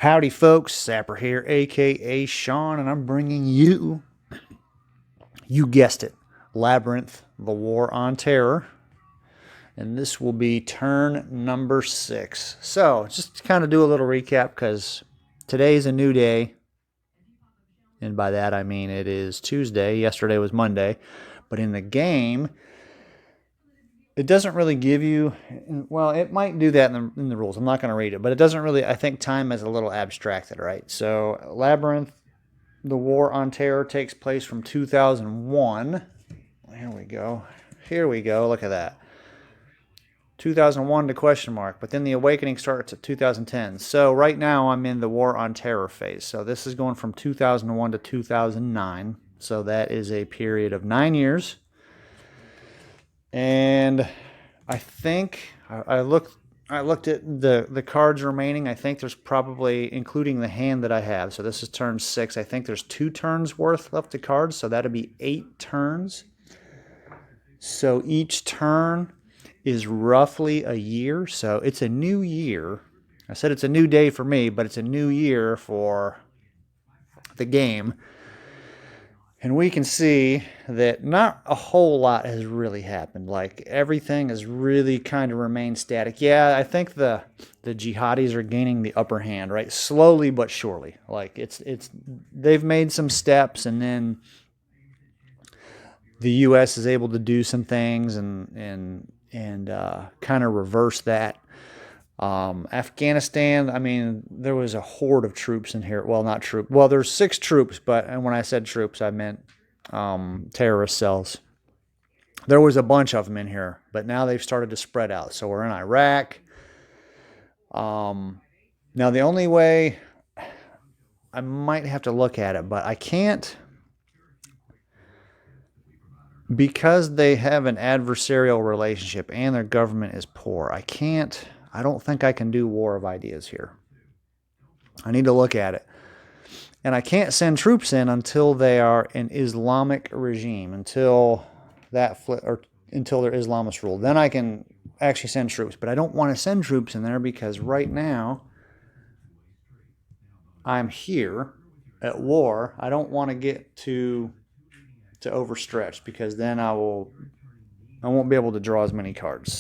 Howdy, folks. Sapper here, aka Sean, and I'm bringing you, guessed it, Labyrinth, the War on Terror. And this will be turn number 6. So, just to kind of do a little recap because today's a new day. And by that I mean it is Tuesday. Yesterday was Monday. But in the game, it doesn't really give you, well, it might do that in the rules. I'm not going to read it, but it doesn't really, I think time is a little abstracted, right? So Labyrinth, the War on Terror takes place from 2001. Here we go. Here we go. Look at that. 2001 to question mark, but then the awakening starts at 2010. So right now I'm in the War on Terror phase. So this is going from 2001 to 2009. So that is a period of 9 years. And I think I looked at the cards remaining. I think there's probably, including the hand that I have, so this is turn 6. I think there's 2 turns worth left of cards, so that'd be 8 turns. So each turn is roughly a year. So it's a new year. I said it's a new day for me, but it's a new year for the game. And we can see that not a whole lot has really happened. Like, everything has really kind of remained static. Yeah, I think the jihadis are gaining the upper hand, right? Slowly but surely. Like, they've made some steps, and then the U.S. is able to do some things and kind of reverse that. Afghanistan, I mean, there was a horde of troops in here. Well, not troops. Well, there's 6 troops, but and when I said troops, I meant terrorist cells. There was a bunch of them in here, but now they've started to spread out. So we're in Iraq. Now, the only way, I might have to look at it, but I can't, because they have an adversarial relationship and their government is poor. I don't think I can do War of Ideas here. I need to look at it. And I can't send troops in until they are an Islamic regime, until they're Islamist rule. Then I can actually send troops. But I don't want to send troops in there because right now I'm here at war. I don't want to get to overstretch, because then I won't be able to draw as many cards.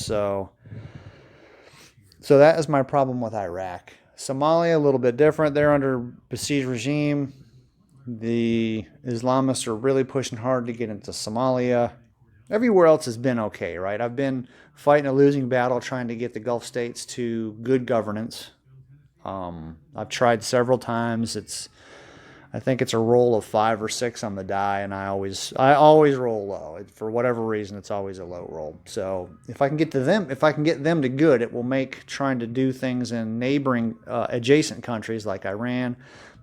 So that is my problem with Iraq. Somalia, a little bit different. They're under besieged regime. The Islamists are really pushing hard to get into Somalia. Everywhere else has been okay, right? I've been fighting a losing battle trying to get the Gulf states to good governance. I've tried several times. I think it's a roll of 5 or 6 on the die, and I always roll low. For whatever reason, it's always a low roll. So if I can get them to good, it will make trying to do things in neighboring adjacent countries like Iran,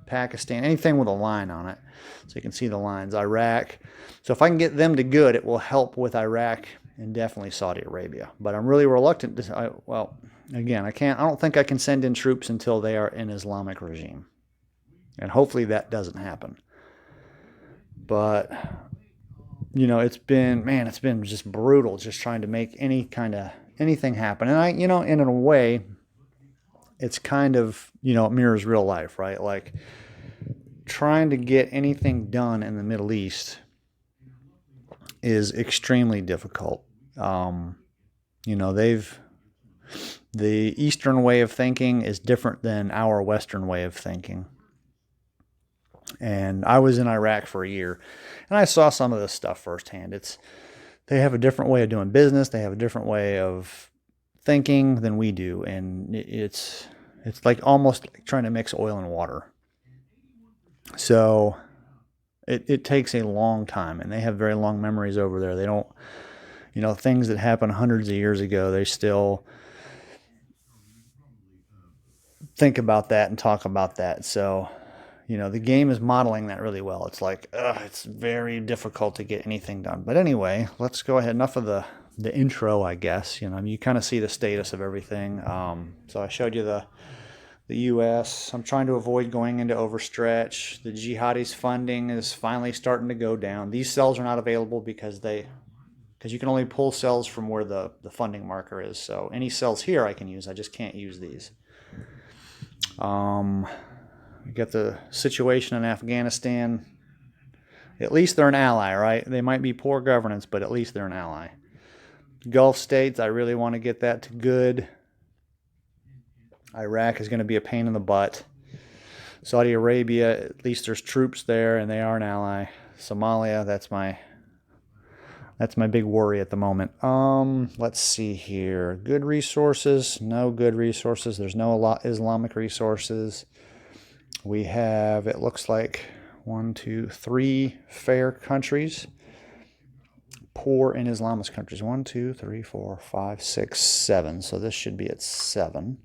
Pakistan, anything with a line on it. So you can see the lines. Iraq. So if I can get them to good, it will help with Iraq and definitely Saudi Arabia. But I'm really reluctant to. I don't think I can send in troops until they are an Islamic regime. And hopefully that doesn't happen. But, it's been just brutal just trying to make anything happen. And in a way, it's kind of, it mirrors real life, right? Like, trying to get anything done in the Middle East is extremely difficult. The Eastern way of thinking is different than our Western way of thinking. And I was in Iraq for a year, and I saw some of this stuff firsthand. They have a different way of doing business. They have a different way of thinking than we do, and it's like almost like trying to mix oil and water. So it takes a long time, and they have very long memories over there. They don't, things that happened hundreds of years ago, they still think about that and talk about that. So the game is modeling that really well. It's like, it's very difficult to get anything done. But anyway, let's go ahead. Enough of the intro, I guess. You kind of see the status of everything. So I showed you the U.S. I'm trying to avoid going into overstretch. The jihadis' funding is finally starting to go down. These cells are not available because you can only pull cells from where the funding marker is. So any cells here I can use. I just can't use these. We got the situation in Afghanistan. At least they're an ally, right? They might be poor governance, but at least they're an ally. Gulf states, I really want to get that to good. Iraq is going to be a pain in the butt. Saudi Arabia, at least there's troops there and they are an ally. Somalia, that's my big worry at the moment. Let's see here. Good resources, no good resources. There's no Islamic resources. We have, it looks like 1, 2, 3 fair countries. Poor in Islamist countries. 1, 2, 3, 4, 5, 6, 7. So this should be at 7.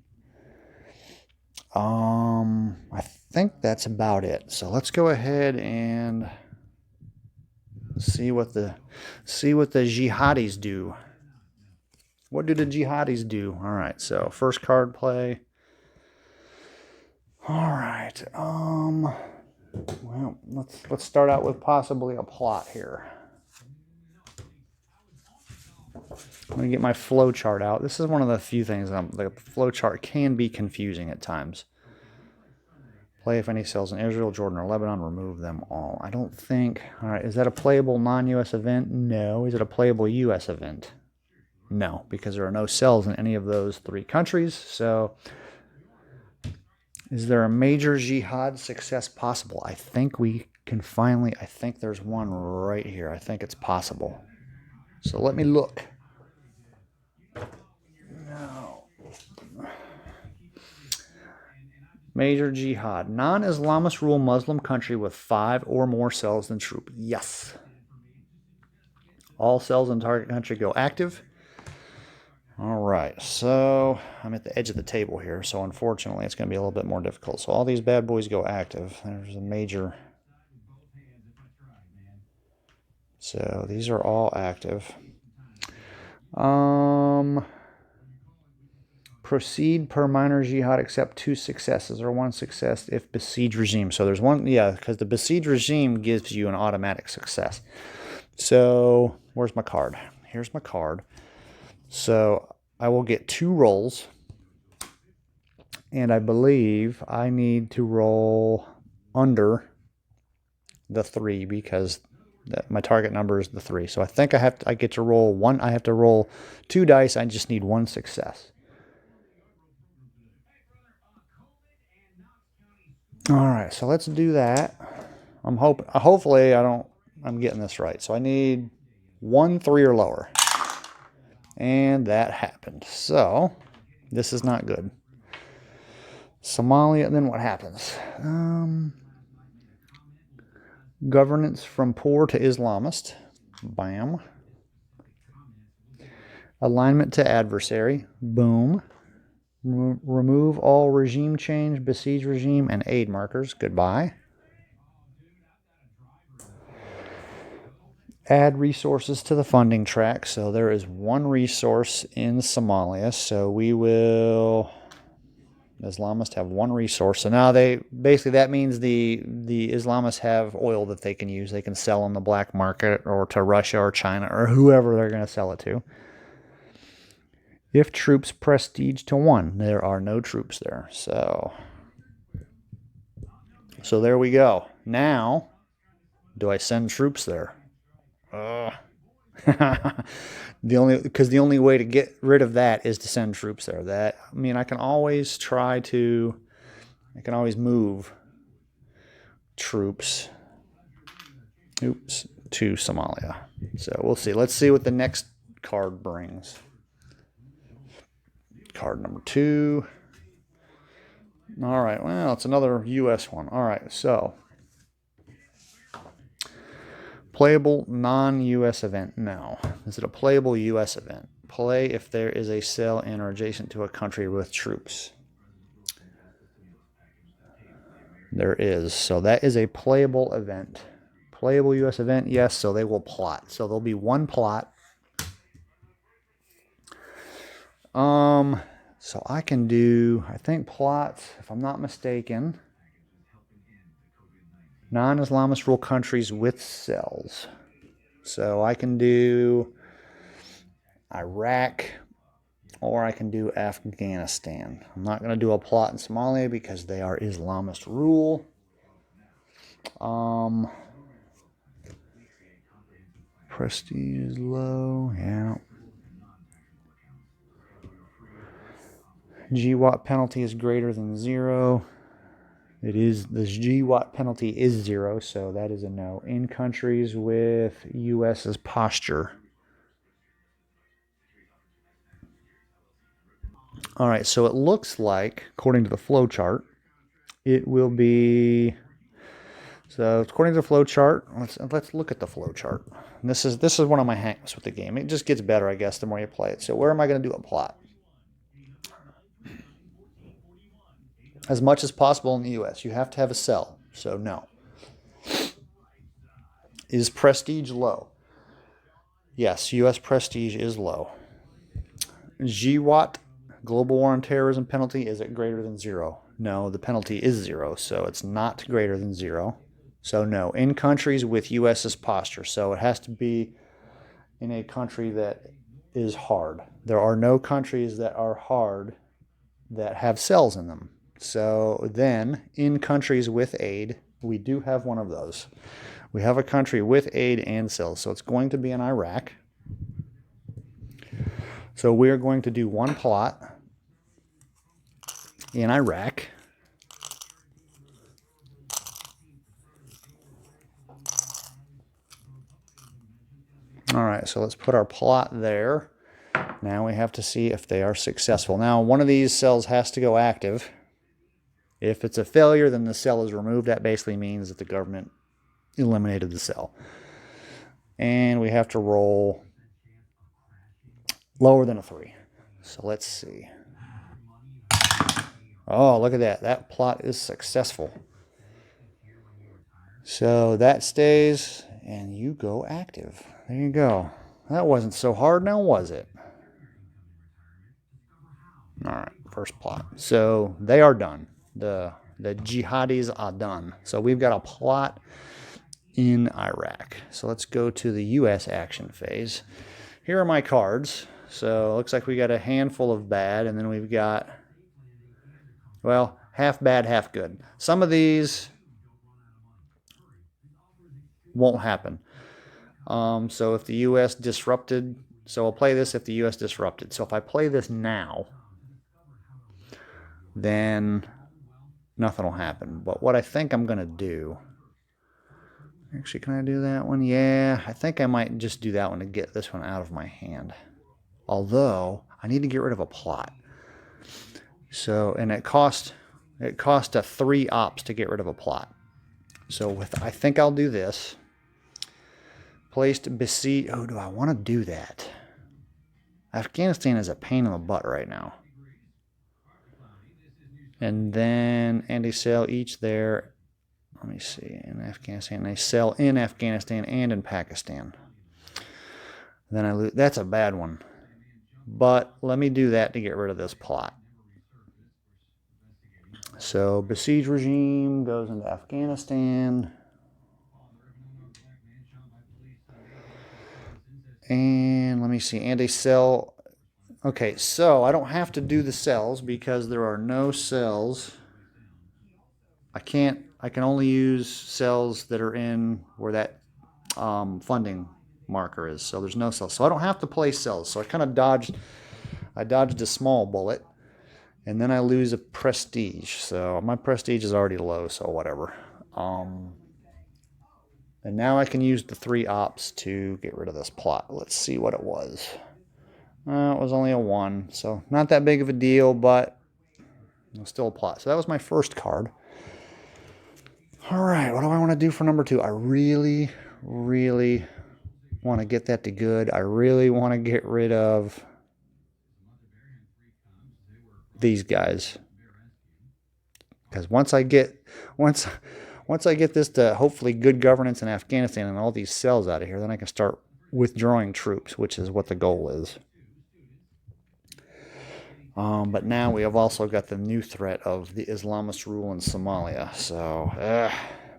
I think that's about it. So let's go ahead and see what the jihadis do. What do the jihadis do? All right. So first card play. All right. Well, let's start out with possibly a plot here. I'm going to get my flow chart out. This is one of the few things the flow chart can be confusing at times. Play if any cells in Israel, Jordan, or Lebanon, remove them all. I don't think... All right, is that a playable non-U.S. event? No. Is it a playable U.S. event? No, because there are no cells in any of those 3 countries. So, is there a major jihad success possible? I think we can finally... I think there's one right here. I think it's possible. So let me look. No. Major jihad. Non-Islamist rule Muslim country with 5 or more cells than troop. Yes. All cells in target country go active. All right. So I'm at the edge of the table here. So unfortunately, it's going to be a little bit more difficult. So all these bad boys go active. There's a major... So these are all active. Proceed per minor jihad except 2 successes or 1 success if besieged regime. So there's one, yeah, because the besieged regime gives you an automatic success. So where's my card? Here's my card. So I will get 2 rolls. And I believe I need to roll under the 3 because my target number is the 3. So I think I get to roll 1. I have to roll 2 dice. I just need 1 success. All right, so let's do that. Hopefully I'm getting this right. So I need 1 3 or lower. And that happened. So this is not good. Somalia, then what happens? Governance from poor to Islamist. Bam. Alignment to adversary. Boom. Remove all regime change, besiege regime, and aid markers. Goodbye. Add resources to the funding track. So there is 1 resource in Somalia. So we will... Islamists have 1 resource. So now that means the Islamists have oil that they can use. They can sell on the black market or to Russia or China or whoever they're going to sell it to. If troops prestige to 1, there are no troops there. So there we go. Now, do I send troops there? The only way to get rid of that is to send troops there. I can always move troops to Somalia. So we'll see. Let's see what the next card brings. Card number 2. All right, well, it's another U.S. one. All right, so playable non-U.S. event. No. Is it a playable U.S. event? Play if there is a cell in or adjacent to a country with troops. There is. So that is a playable event. Playable U.S. event, yes, so they will plot. So there'll be 1 plot. So I can do, I think plots, if I'm not mistaken, non-Islamist rule countries with cells. So I can do Iraq or I can do Afghanistan. I'm not going to do a plot in Somalia because they are Islamist rule. Prestige is low, yeah. GWAT penalty is greater than 0. It is, the GWAT penalty is 0, so that is a no. In countries with U.S.'s posture. All right, so it looks like, according to the flow chart, it will be. So according to the flow chart, let's look at the flow chart. And this is one of my hangups with the game. It just gets better, I guess, the more you play it. So where am I going to do a plot? As much as possible in the U.S., you have to have a cell. So no. Is prestige low? Yes, U.S. prestige is low. GWAT, global war on terrorism penalty, is it greater than 0? No, the penalty is 0, so it's not greater than 0. So no, in countries with U.S.'s posture. So it has to be in a country that is hard. There are no countries that are hard that have cells in them. So then, in countries with aid, we do have one of those. We have a country with aid and cells. So it's going to be in Iraq. So we're going to do one plot in Iraq. All right, so let's put our plot there. Now we have to see if they are successful. Now, one of these cells has to go active. If it's a failure, then the cell is removed. That basically means that the government eliminated the cell. And we have to roll lower than a 3. So let's see. Oh, look at that. That plot is successful. So that stays, and you go active. There you go. That wasn't so hard now, was it? All right, first plot. So they are done. The jihadis are done. So we've got a plot in Iraq. So let's go to the U.S. action phase. Here are my cards. So it looks like we got a handful of bad, and then we've got, well, half bad, half good. Some of these won't happen. So if the U.S. disrupted, so I'll play this if the U.S. disrupted. So if I play this now, then nothing will happen. But what I think I'm going to do, actually, can I do that one? Yeah, I think I might just do that one to get this one out of my hand. Although, I need to get rid of a plot. So, and it cost a 3 ops to get rid of a plot. So I think I'll do this. Placed besiege. Oh, do I want to do that? Afghanistan is a pain in the butt right now. And then anti-sell each there. Let me see. In Afghanistan, they sell in Afghanistan and in Pakistan. Then I lose. That's a bad one. But let me do that to get rid of this plot. So besiege regime goes into Afghanistan. And let me see, anti-cell. Okay, so I don't have to do the cells because there are no cells. I can only use cells that are in where that funding marker is. So there's no cells. So I don't have to play cells. So I kind of dodged a small bullet. And then I lose a prestige. So my prestige is already low, so whatever. And now I can use the 3 ops to get rid of this plot. Let's see what it was. It was only a 1, so not that big of a deal, but it was still a plot. So that was my first card. All right, what do I want to do for number 2? I really, really want to get that to good. I really want to get rid of these guys. Because once I get this to hopefully good governance in Afghanistan and all these cells out of here, then I can start withdrawing troops, which is what the goal is. But now we have also got the new threat of the Islamist rule in Somalia. So,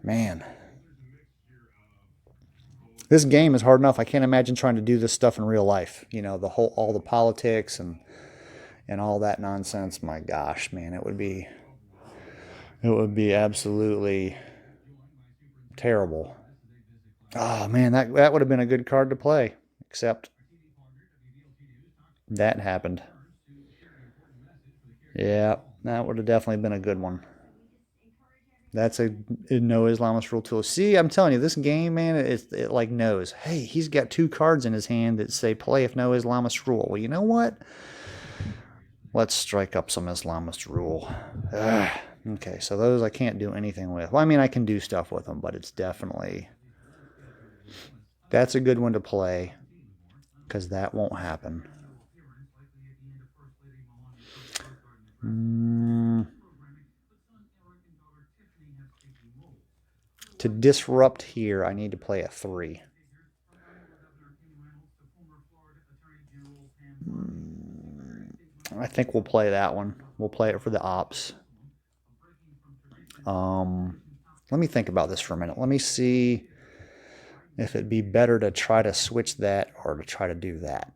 man. This game is hard enough. I can't imagine trying to do this stuff in real life. You know, all the politics and and all that nonsense, my gosh, man, it would be absolutely terrible. Oh man, that would have been a good card to play, except that happened. Yeah, that would have definitely been a good one. That's a no Islamist rule tool. See, I'm telling you, this game, man, it like knows. Hey, he's got two cards in his hand that say play if no Islamist rule. Well, you know what? Let's strike up some Islamist rule. Ugh. Okay, so those I can't do anything with. Well, I mean, I can do stuff with them, but it's definitely... That's a good one to play, because that won't happen. To disrupt here, I need to play a 3. I think we'll play that one. We'll play it for the ops. Let me think about this for a minute. Let me see if it'd be better to try to switch that or to try to do that.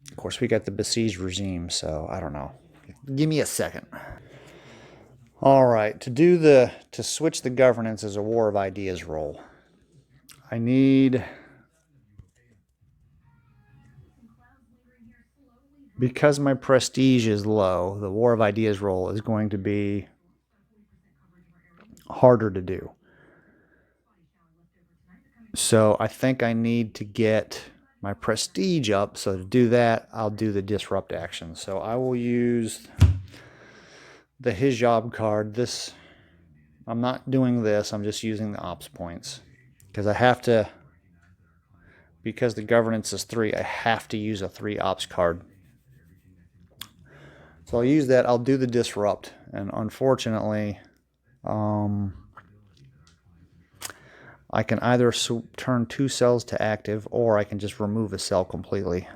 Of course, we got the besieged regime, so I don't know. Give me a second. All right, to switch the governance as a war of ideas role, I need, because my prestige is low, the war of ideas role is going to be harder to do. So I think I need to get my prestige up. So to do that, I'll do the disrupt action. So I will use the hijab card. This, I'm not doing this. I'm just using the ops points because I have to, because the governance is 3, I have to use a 3 ops card. So I'll use that. I'll do the disrupt. And unfortunately, I can either turn 2 cells to active or I can just remove a cell completely.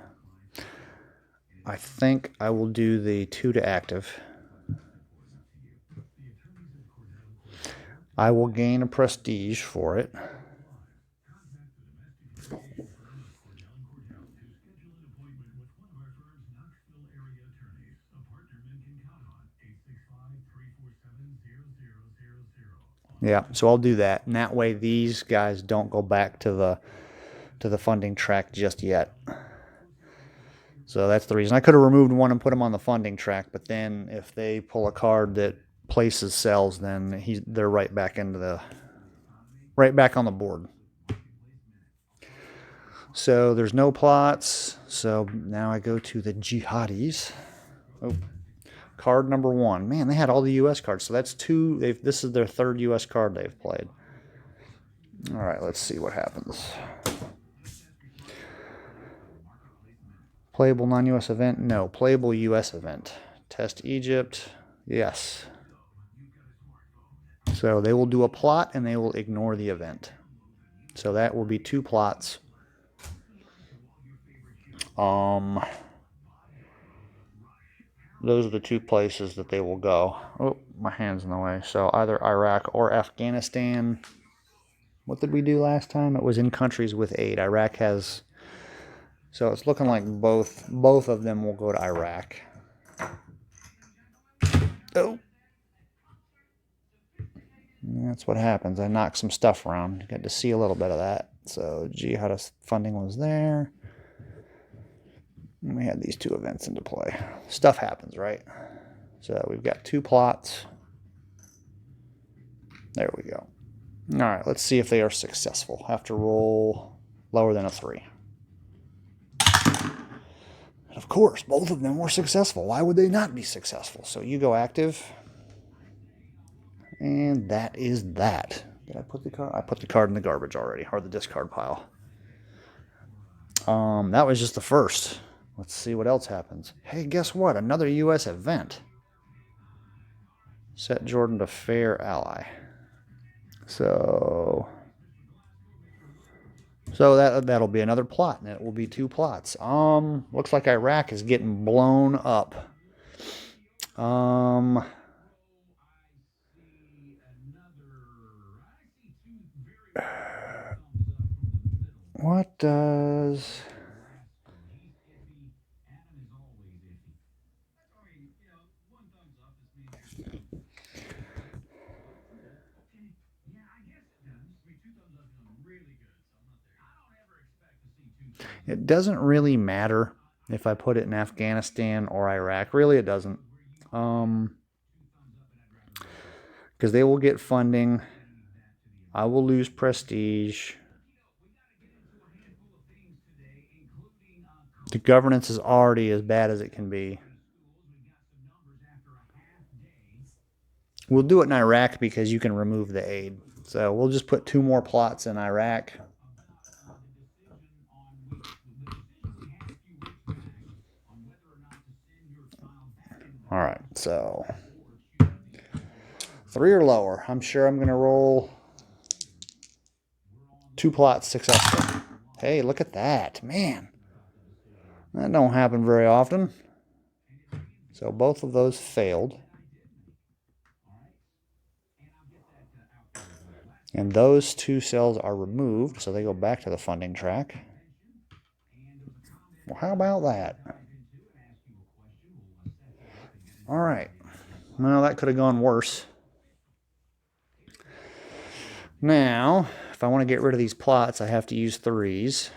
I think I will do the 2 to active. I will gain a prestige for it. Yeah, so I'll do that. And that way these guys don't go back to the funding track just yet. So that's the reason. I could have removed one and put them on the funding track, but then if they pull a card that places cells, then they're right back on the board. So there's no plots. So now I go to the jihadis. Oh, card number 1. Man, they had all the U.S. cards. So that's 2. This is their 3rd U.S. card they've played. All right, let's see what happens. Playable non-U.S. event? No. Playable U.S. event. Test Egypt? Yes. So they will do a plot and they will ignore the event. So that will be 2 plots. Those are the 2 places that they will go. Oh, my hand's in the way. So either Iraq or Afghanistan. What did we do last time? It was in countries with aid. Iraq has... So it's looking like both of them will go to Iraq. Oh. That's what happens. I knocked some stuff around. Got to see a little bit of that. So jihadist funding was there. And we had these 2 events into play. Stuff happens, right? So we've got 2 plots. There we go. All right, let's see if they are successful. Have to roll lower than a 3. And of course, both of them were successful. Why would they not be successful? So you go active. And that is that. Did I put the card? I put the card in the garbage already, or the discard pile. That was just the first. Let's see what else happens. Hey, guess what? Another U.S. event. Set Jordan to fair ally. So that'll be another plot, and it will be 2 plots. Looks like Iraq is getting blown up. What does... It doesn't really matter if I put it in Afghanistan or Iraq. Really, it doesn't. Because they will get funding. I will lose prestige. The governance is already as bad as it can be. We'll do it in Iraq because you can remove the aid. So we'll just put 2 more plots in Iraq. All right, so 3 or lower. I'm sure I'm going to roll 2 plots successful. Hey, look at that. Man, that don't happen very often. So both of those failed. And those 2 cells are removed, so they go back to the funding track. Well, how about that? All right. Well, that could have gone worse. Now, if I want to get rid of these plots, I have to use 3s.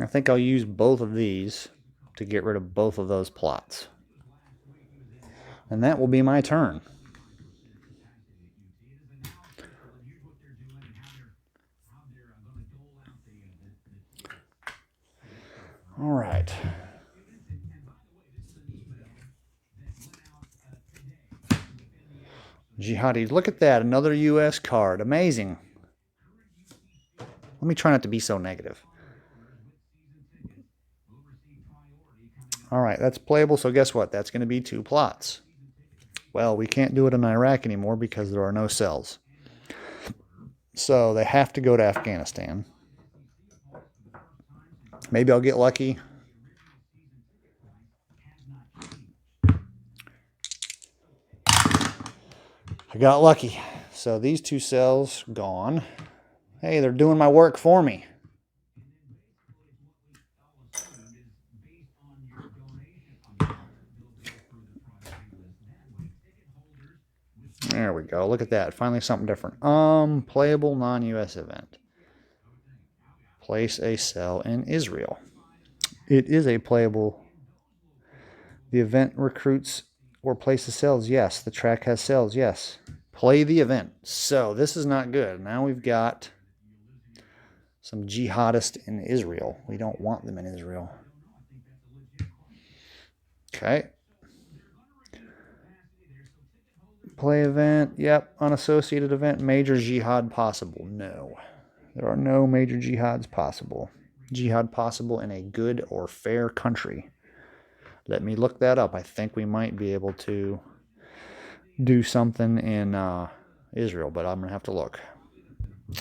I think I'll use both of these to get rid of both of those plots. And that will be my turn. All right. Jihadi, look at that, another U.S. card. Amazing. Let me try not to be so negative. All right, that's playable, so guess what? That's going to be 2 plots. Well, we can't do it in Iraq anymore because there are no cells. So they have to go to Afghanistan. Maybe I'll get lucky. I got lucky. So these 2 cells gone. Hey, they're doing my work for me. There we go. Look at that. Finally something different. Playable non-US event. Place a cell in Israel. It is a playable. The event recruits or places cells. Yes. The track has cells. Yes. Play the event. So this is not good. Now we've got some jihadists in Israel. We don't want them in Israel. Okay. Play event. Yep. Unassociated event. Major jihad possible. No. There are no major jihads possible. Jihad possible in a good or fair country. Let me look that up. I think we might be able to do something in Israel, but I'm going to have to look.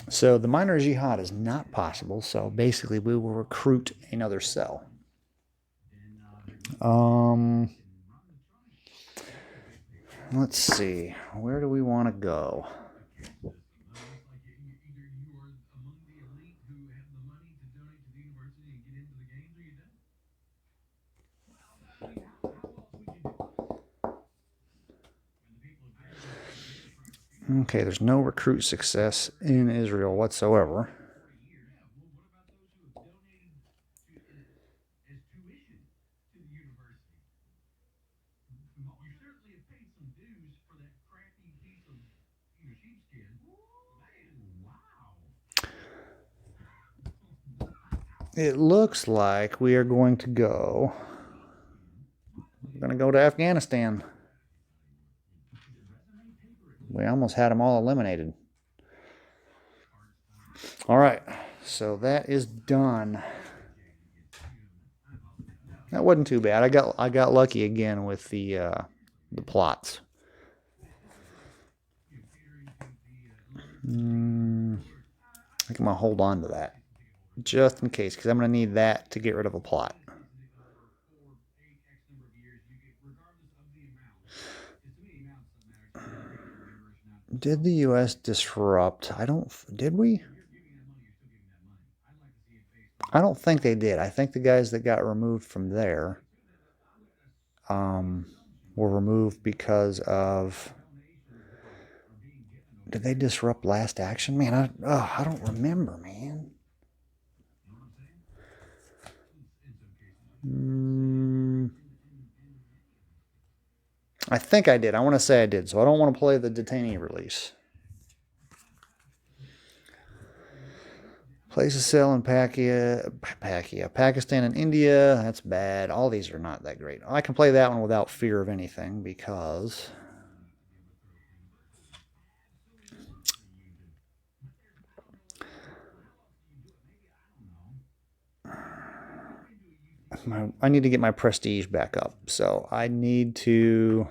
So the minor jihad is not possible, so basically we will recruit another cell. Let's see. Where do we want to go? Okay, there's no recruit success in Israel whatsoever. It looks like we are going to go. We're going to go to Afghanistan. We almost had them all eliminated. All right, so that is done. That wasn't too bad. I got lucky again with the plots. I think I'm gonna hold on to that just in case, because I'm gonna need that to get rid of a plot. Did the U.S. disrupt? Did we? I don't think they did. I think the guys that got removed from there were removed because of... Did they disrupt last action? Man, I don't remember, man. I think I did. I want to say I did, so I don't want to play the detainee release. Place a sale in Pakistan and India. That's bad. All these are not that great. I can play that one without fear of anything because I need to get my prestige back up. So I need to...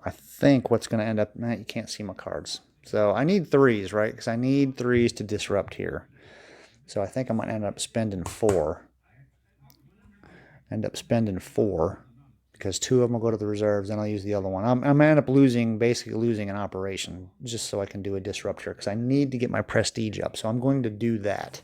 I think what's going to end up... Nah, you can't see my cards. So I need threes, right? Because I need threes to disrupt here. So I think I might end up spending four. Because two of them will go to the reserves, then I'll use the other one. I'm going to end up basically losing an operation just so I can do a disrupt here because I need to get my prestige up. So I'm going to do that.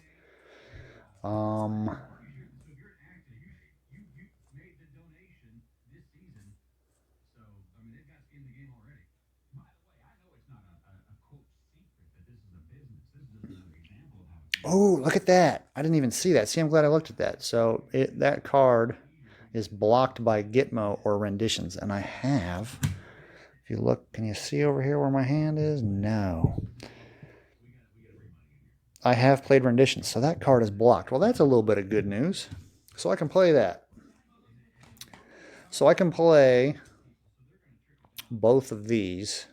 Oh, look at that. I didn't even see that. See, I'm glad I looked at that. So that card is blocked by Gitmo or renditions. And I have, if you look, can you see over here where my hand is? No. I have played renditions, so that card is blocked. Well, that's a little bit of good news. So I can play that. So I can play both of these.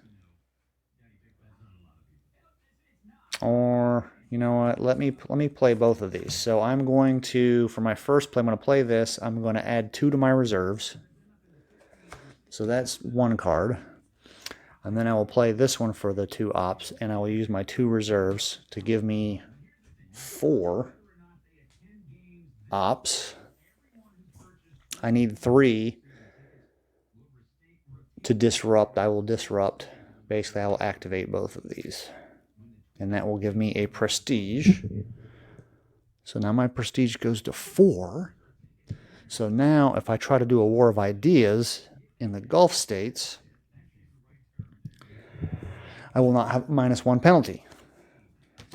Or, you know what, let me play both of these. So I'm going to, for my first play, I'm going to play this. I'm going to add 2 to my reserves. So that's 1 card. And then I will play this one for the 2 ops, and I will use my 2 reserves to give me 4 ops. I need 3 to disrupt. I will disrupt. Basically, I will activate both of these. And that will give me a prestige. So now my prestige goes to 4. So now if I try to do a war of ideas in the Gulf states, I will not have -1 penalty.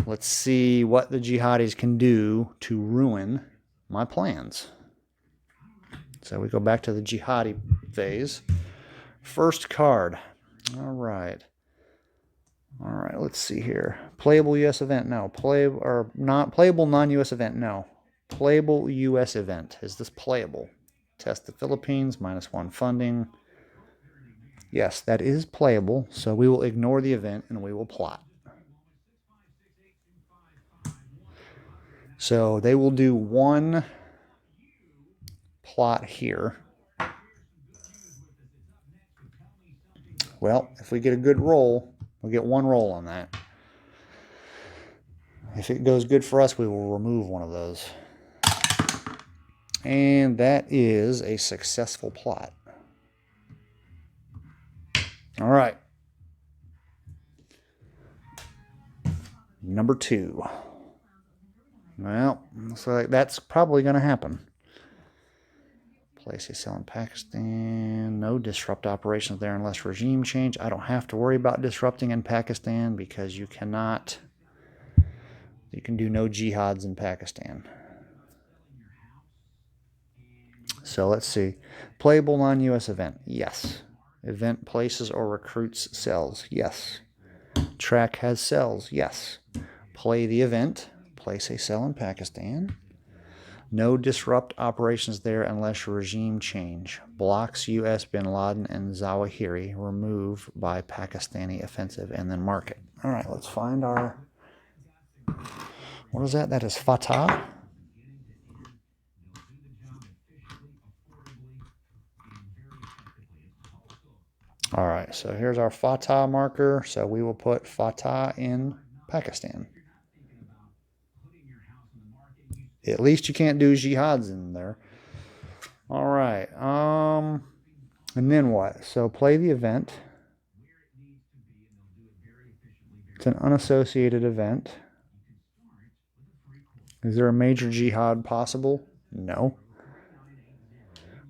Let's see what the jihadis can do to ruin my plans. So we go back to the jihadi phase. First card. All right. All right, let's see here. Playable U.S. event, no. Playable non-U.S. event, no. Playable U.S. event. Is this playable? Test the Philippines, -1 funding. Yes, that is playable, so we will ignore the event and we will plot. So they will do 1 plot here. Well, if we get a good roll, we'll get 1 roll on that. If it goes good for us, we will remove one of those. And that is a successful plot. All right. Number 2. Well, looks like that's probably going to happen. Place a sell in Pakistan. No disrupt operations there unless regime change. I don't have to worry about disrupting in Pakistan because you cannot... You can do no jihads in Pakistan. So let's see. Playable non-U.S. event. Yes. Event places or recruits cells. Yes. Track has cells. Yes. Play the event. Place a cell in Pakistan. No disrupt operations there unless regime change. Blocks U.S. bin Laden and Zawahiri. Remove by Pakistani offensive and then mark it. All right, let's find our... What is that? That is Fatah. All right, so here's our Fatah marker. So we will put Fatah in Pakistan. At least you can't do jihads in there. All right. And then what? So play the event. It's an unassociated event. Is there a major jihad possible? No.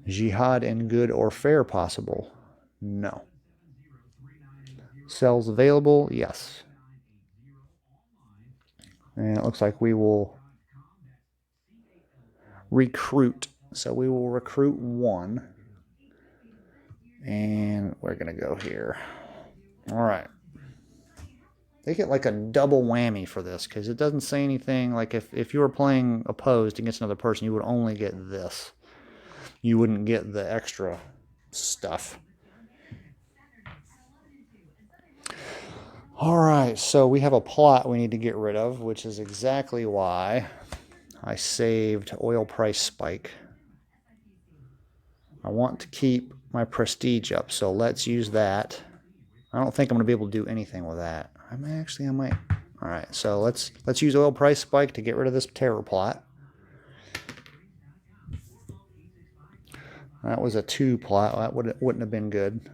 Jihad in good or fair possible? No. Cells available? Yes. And it looks like we will recruit. So we will recruit 1. And we're going to go here. All right. They get like a double whammy for this because it doesn't say anything. Like if you were playing opposed against another person, you would only get this. You wouldn't get the extra stuff. All right, so we have a plot we need to get rid of, which is exactly why I saved oil price spike. I want to keep my prestige up, so let's use that. I don't think I'm going to be able to do anything with that. I might. All right, so let's use oil price spike to get rid of this terror plot. That was a 2 plot. That wouldn't have been good.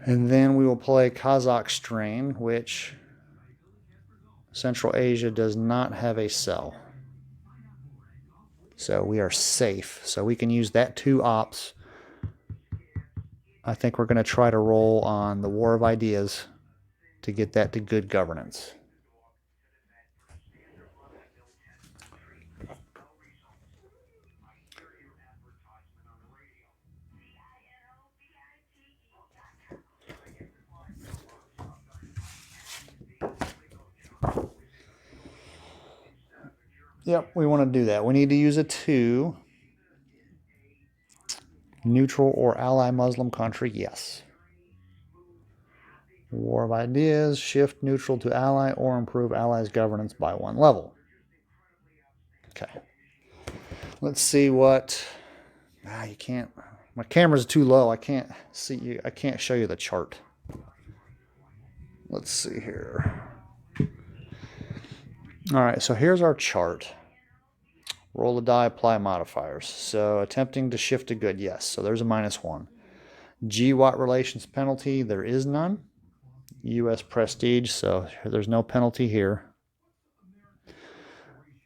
And then we will play Kazakh strain, which Central Asia does not have a cell. So we are safe. So we can use that 2 ops. I think we're going to try to roll on the War of Ideas to get that to good governance. Yep, we want to do that. We need to use a 2. Neutral or ally Muslim country, yes. War of Ideas, shift neutral to ally or improve allies' governance by 1 level. Okay. Let's see what... you can't... My camera's too low. I can't see you. I can't show you the chart. Let's see here. All right, so here's our chart. Roll the die, apply modifiers. So attempting to shift to good, yes. So there's a -1. GWAT relations penalty, there is none. U.S. prestige, so there's no penalty here.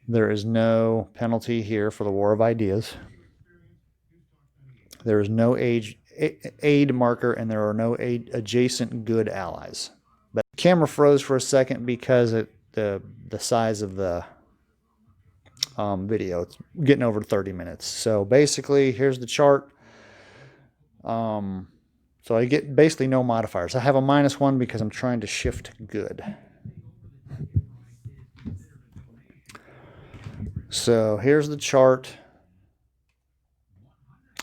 There is no penalty here for the War of Ideas. There is no aid marker, and there are no adjacent good allies. But the camera froze for a second because the size of the video. It's getting over 30 minutes. So basically, here's the chart. So I get basically no modifiers. I have a -1 because I'm trying to shift good. So here's the chart.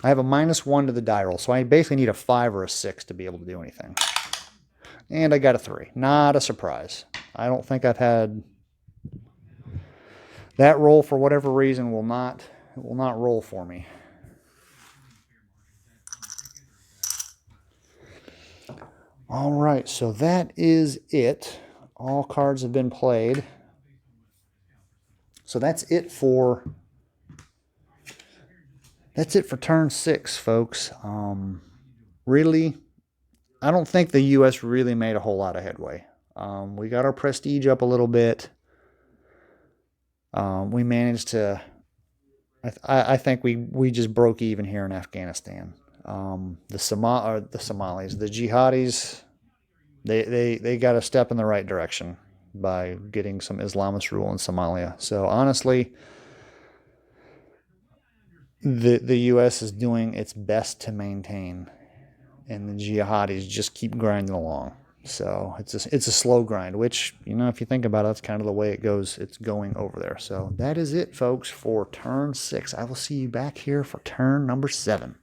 I have a -1 to the die roll, so I basically need a 5 or a 6 to be able to do anything. And I got a 3. Not a surprise. I don't think I've had... That roll, for whatever reason, will not roll for me. All right, so that is it. All cards have been played. So that's it for turn 6, folks. Really, I don't think the U.S. really made a whole lot of headway. We got our prestige up a little bit. We managed to... I think we just broke even here in Afghanistan. The Somalis, the jihadis, they got a step in the right direction by getting some Islamist rule in Somalia. So honestly, the U.S. is doing its best to maintain, and the jihadis just keep grinding along. So it's a slow grind, which, if you think about it, that's kind of the way it goes. It's going over there. So that is it, folks, for turn 6. I will see you back here for turn number 7.